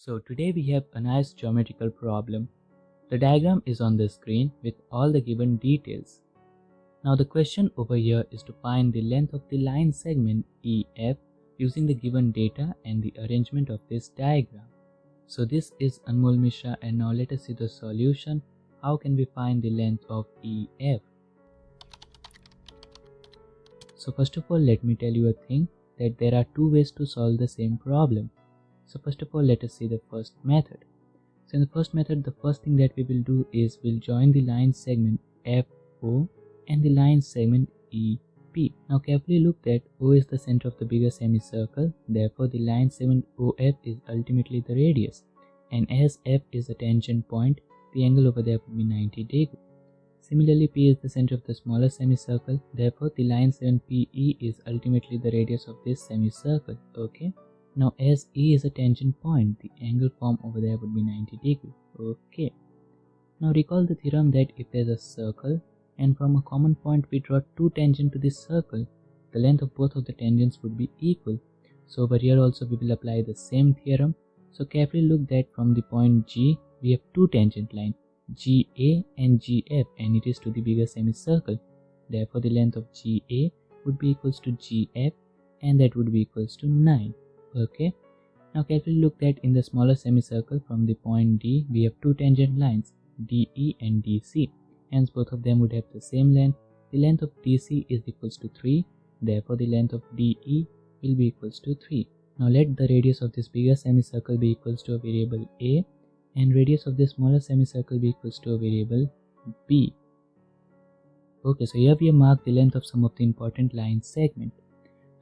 So today we have a nice geometrical problem. The diagram is on the screen with all the given details. Now the question over here is to find the length of the line segment EF using the given data and the arrangement of this diagram. So this is Anmol Mishra, and now let us see the solution. How can we find the length of EF? So first of all, let me tell you a thing, that there are two ways to solve the same problem. So first of all, let us see the first method. So in the first method, the first thing that we will do is we'll join the line segment FO and the line segment EP. Now carefully look that O is the center of the bigger semicircle, therefore the line segment OF is ultimately the radius, and as F is the tangent point, the angle over there would be 90 degrees. Similarly, P is the center of the smaller semicircle, therefore the line segment PE is ultimately the radius of this semicircle. Okay. Now as E is a tangent point, the angle formed over there would be 90 degrees. Okay. Now recall the theorem that if there is a circle and from a common point we draw two tangents to this circle, the length of both of the tangents would be equal. So over here also we will apply the same theorem. So carefully look that from the point G we have two tangent lines, GA and GF, and it is to the bigger semicircle. Therefore the length of GA would be equals to GF, and that would be equals to 9. Okay. Now carefully look that in the smaller semicircle from the point D we have two tangent lines, DE and DC. Hence both of them would have the same length. The length of DC is equals to 3. Therefore the length of DE will be equals to 3. Now let the radius of this bigger semicircle be equals to a variable A, and radius of this smaller semicircle be equals to a variable B. Okay, so here we have marked the length of some of the important line segment.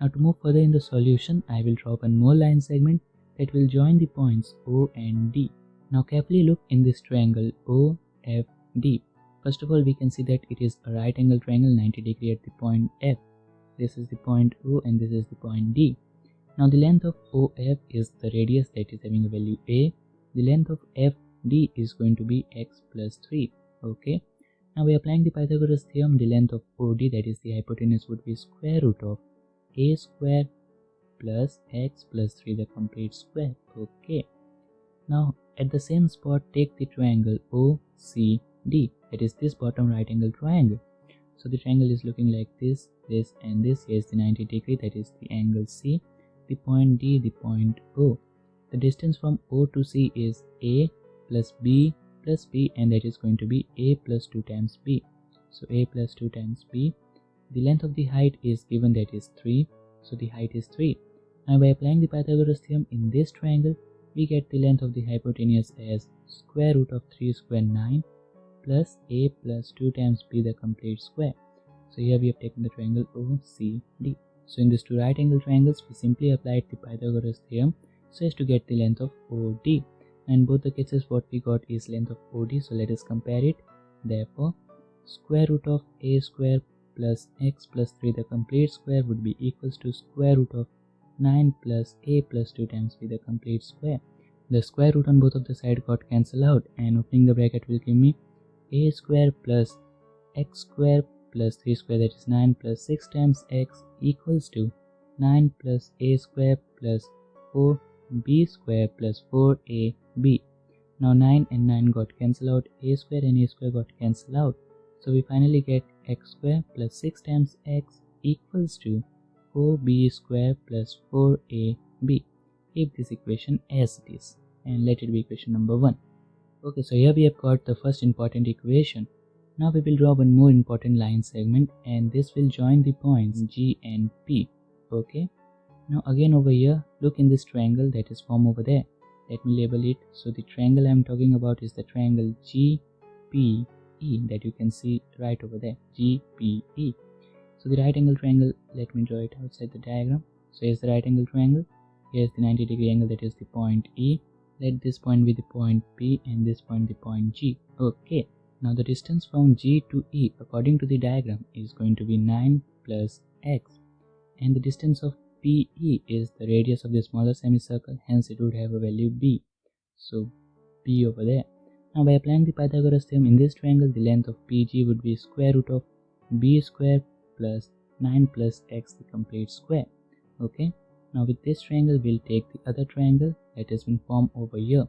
Now to move further in the solution, I will draw one more line segment that will join the points O and D. Now carefully look in this triangle OFD. First of all, we can see that it is a right angle triangle 90 degrees at the point F. This is the point O and this is the point D. Now the length of OF is the radius that is having a value A. The length of FD is going to be x plus 3. Okay. Now by applying the Pythagoras theorem, the length of OD, that is the hypotenuse, would be square root of A square plus x plus 3, the complete square. Okay. Now at the same spot, take the triangle OCD, that is this bottom right angle triangle. So the triangle is looking like this, this and this. Here is the 90 degree, that is the angle C, the point D, the point O. The distance from O to C is A plus B plus B, and that is going to be A plus 2 times B. So A plus 2 times B. The length of the height is given, that is 3. So the height is 3. Now by applying the Pythagoras theorem in this triangle, we get the length of the hypotenuse as square root of 3 square 9 plus A plus 2 times B, the complete square. So here we have taken the triangle OCD. So in these two right angle triangles, we simply applied the Pythagoras theorem so as to get the length of OD. And in both the cases what we got is length of OD, so let us compare it. Therefore square root of A square plus x plus 3, the complete square, would be equals to square root of 9 plus A plus 2 times B, the complete square. The square root on both of the sides got cancelled out, and opening the bracket will give me A square plus x square plus 3 square, that is 9 plus 6 times x, equals to 9 plus A square plus 4B square plus 4AB. Now 9 and 9 got cancelled out, A square and A square got cancelled out. So we finally get x square plus 6 times x equals to 4b square plus 4ab. Keep this equation as it is and let it be equation number 1. Okay, so here we have got the first important equation. Now we will draw one more important line segment, and this will join the points G and P. Okay. Now again over here, look in this triangle that is formed over there. Let me label it. So the triangle I am talking about is the triangle GPE that you can see right over there, GPE. So the right angle triangle, let me draw it outside the diagram. So here's the right angle triangle. Here's the 90 degree angle, that is the point E. Let this point be the point P and this point the point G. Okay. Now the distance from G to E according to the diagram is going to be 9 plus x. And the distance of PE is the radius of the smaller semicircle, hence it would have a value B. So B over there. Now by applying the Pythagoras theorem in this triangle, the length of PG would be square root of B square plus 9 plus x, the complete square. Okay. Now with this triangle we'll take the other triangle that has been formed over here,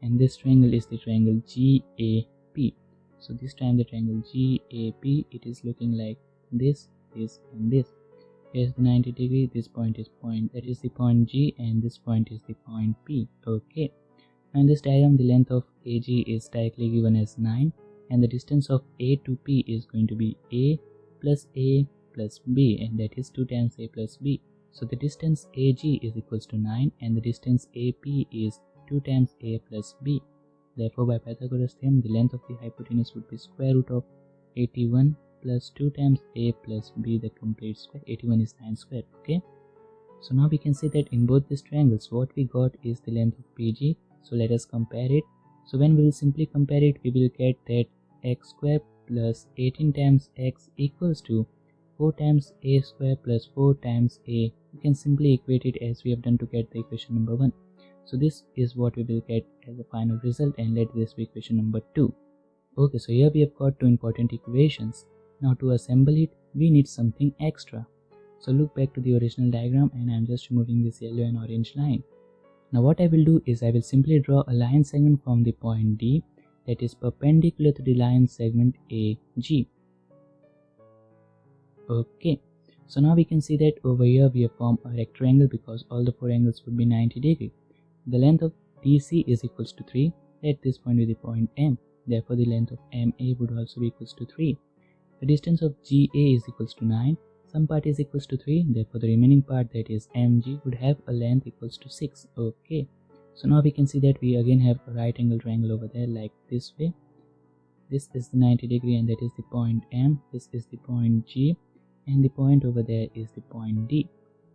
and this triangle is the triangle GAP. So this time the triangle GAP, it is looking like this, this and this. Here's the 90 degree, this point is that is the point G, and this point is the point P. Okay. Now in this diagram the length of AG is directly given as 9, and the distance of A to P is going to be A plus B, and that is 2 times A plus B. So the distance AG is equals to 9, and the distance AP is 2 times A plus B. Therefore by Pythagoras theorem the length of the hypotenuse would be square root of 81 plus 2 times A plus B, the complete square. 81 is 9 square. Okay. So now we can see that in both these triangles what we got is the length of PG. So let us compare it. So when we will simply compare it, we will get that x square plus 18 times x equals to 4 times A square plus 4 times A. You can simply equate it as we have done to get the equation number 1. So this is what we will get as a final result, and let this be equation number 2. Okay, so here we have got two important equations. Now to assemble it, we need something extra. So look back to the original diagram, and I am just removing this yellow and orange line. Now what I will do is I will simply draw a line segment from the point D that is perpendicular to the line segment AG. Okay, so now we can see that over here we have formed a rectangle because all the 4 angles would be 90 degree. The length of DC is equals to 3. Let this point be the point M. Therefore the length of MA would also be equals to 3. The distance of GA is equals to 9. Some part is equals to 3. Therefore the remaining part, that is MG, would have a length equals to 6. Okay. So now we can see that we again have a right angle triangle over there like this way. This is the 90 degree, and that is the point M. This is the point G, and the point over there is the point D.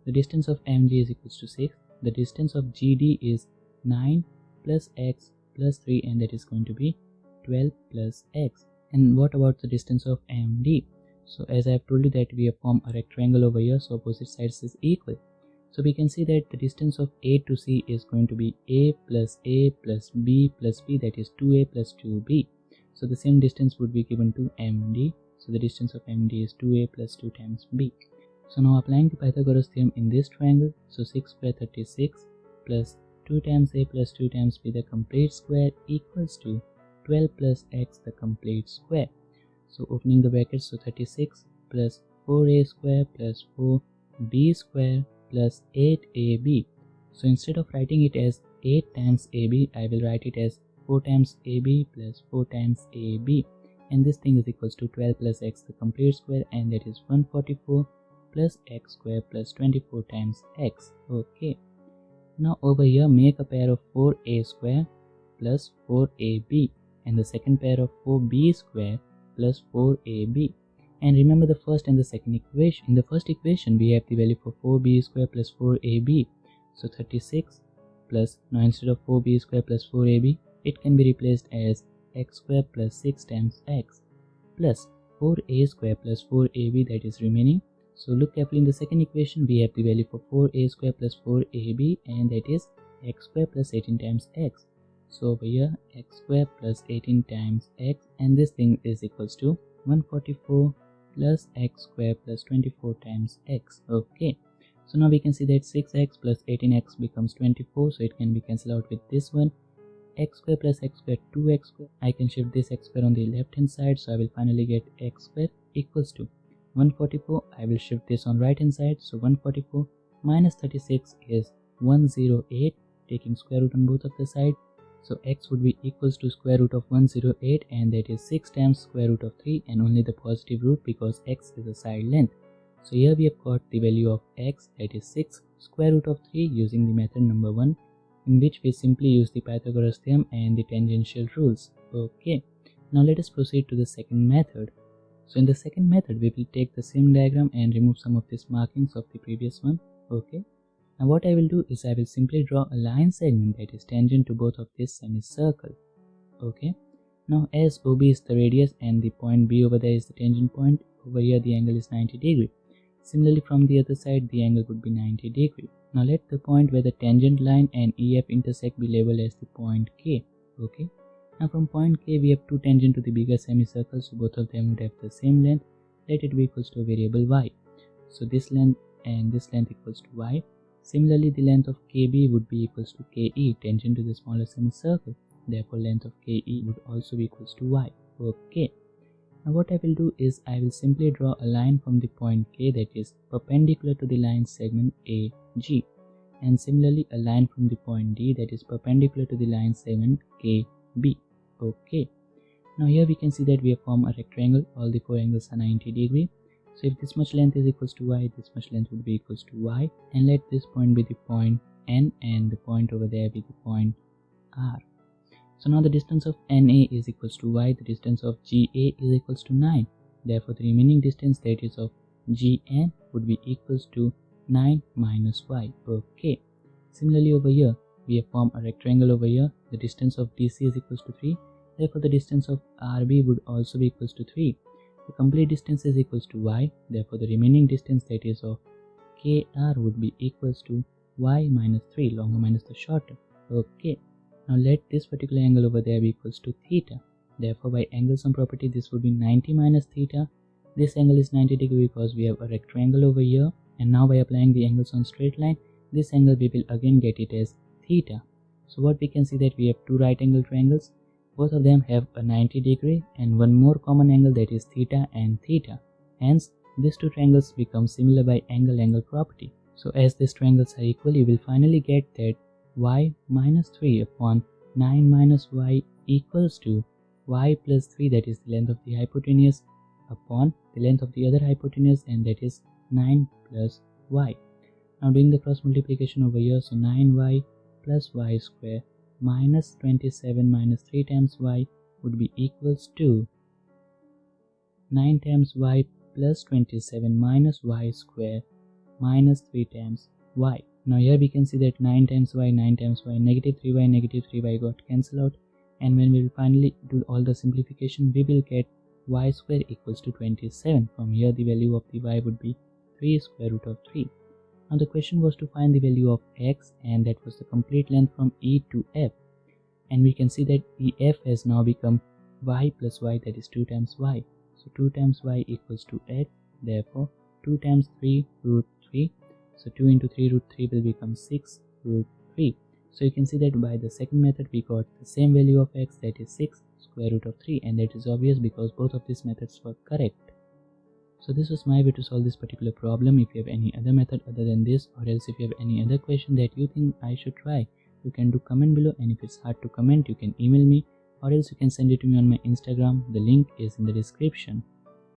The distance of MG is equals to 6. The distance of GD is 9 plus x plus 3, and that is going to be 12 plus x. And what about the distance of MD? So as I have told you that we have formed a rectangle over here, so opposite sides is equal. So we can see that the distance of A to C is going to be A plus B, that is 2A plus 2B. So the same distance would be given to MD. So the distance of MD is 2A plus 2 times B. So now applying the Pythagoras theorem in this triangle, so 6 square 36 plus 2 times A plus 2 times B, the complete square, equals to 12 plus x, the complete square. So opening the brackets, so 36 plus 4A square plus 4B square plus 8AB. So instead of writing it as 8 times AB, I will write it as 4 times AB plus 4 times AB. And this thing is equals to 12 plus x, the complete square, and that is 144 plus x square plus 24 times x. Okay. Now over here make a pair of 4A square plus 4AB, and the second pair of 4B square plus 4AB. And remember the first and the second equation. In the first equation we have the value for 4B square plus 4AB. So 36 plus, now instead of 4B square plus 4AB, it can be replaced as x square plus 6 times x plus 4A square plus 4AB, that is remaining. So look carefully in the second equation, we have the value for 4A square plus 4AB, and that is x square plus 18 times x. So over here x square plus 18 times x, and this thing is equals to 144 plus x square plus 24 times x. Okay. So now we can see that 6x plus 18x becomes 24, so it can be cancelled out with this one. X square plus x square, 2x square. I can shift this x square on the left hand side, so I will finally get x square equals to 144. I will shift this on right hand side, so 144 minus 36 is 108, taking square root on both of the sides. So x would be equals to square root of 108, and that is 6 times square root of 3, and only the positive root because x is a side length. So here we have got the value of x, that is 6 square root of 3, using the method number 1, in which we simply use the Pythagoras theorem and the tangential rules. Okay, now let us proceed to the second method. So in the second method we will take the same diagram and remove some of these markings of the previous one. Okay, now what I will do is I will simply draw a line segment that is tangent to both of this semicircle. Okay, now as OB is the radius and the point B over there is the tangent point, over here the angle is 90 degree. Similarly from the other side the angle would be 90 degree. Now let the point where the tangent line and EF intersect be labeled as the point K. Okay, now from point K we have two tangent to the bigger semicircle, so both of them would have the same length. Let it be equals to a variable y. So this length and this length equals to y. Similarly, the length of KB would be equals to KE, tangent to the smaller semicircle. Therefore, length of KE would also be equals to Y. Okay. Now what I will do is I will simply draw a line from the point K that is perpendicular to the line segment AG, and similarly a line from the point D that is perpendicular to the line segment KB. Okay. Now here we can see that we have formed a rectangle. All the four angles are 90 degree. So if this much length is equals to Y, this much length would be equals to Y, and let this point be the point N and the point over there be the point R. So now the distance of NA is equals to Y, the distance of GA is equals to 9. Therefore the remaining distance, that is of GN, would be equals to 9 minus Y. Okay. Similarly over here, we have formed a rectangle over here. The distance of DC is equals to 3. Therefore the distance of RB would also be equals to 3. The complete distance is equals to Y. Therefore the remaining distance, that is of KR, would be equals to Y minus 3, longer minus the shorter. Okay. Now let this particular angle over there be equals to theta. Therefore by angle sum property, this would be 90 minus theta. This angle is 90 degree because we have a rectangle over here, and now by applying the angles on straight line, this angle we will again get it as theta. So what we can see that we have two right angle triangles. Both of them have a 90 degree and one more common angle, that is theta and theta. Hence these two triangles become similar by angle property. So as these triangles are equal, you will finally get that Y minus 3 upon 9 minus Y equals to Y plus 3, that is the length of the hypotenuse, upon the length of the other hypotenuse, and that is 9 plus Y. Now doing the cross multiplication over here, so 9Y plus Y square minus 27 minus 3 times Y would be equals to 9 times Y plus 27 minus Y square minus 3 times Y. Now here we can see that 9 times Y, negative 3Y got cancelled out, and when we will finally do all the simplification, we will get Y square equals to 27. From here the value of the Y would be 3 square root of 3. Now the question was to find the value of X, and that was the complete length from E to F. And we can see that EF has now become Y plus Y, that is 2 times Y. So 2 times Y equals to X. Therefore 2 times 3 root 3. So 2 into 3 root 3 will become 6 root 3. So you can see that by the second method we got the same value of X, that is 6 square root of 3, and that is obvious because both of these methods were correct. So this was my way to solve this particular problem. If you have any other method other than this, or else if you have any other question that you think I should try, you can do comment below, and if it's hard to comment, you can email me, or else you can send it to me on my Instagram. The link is in the description.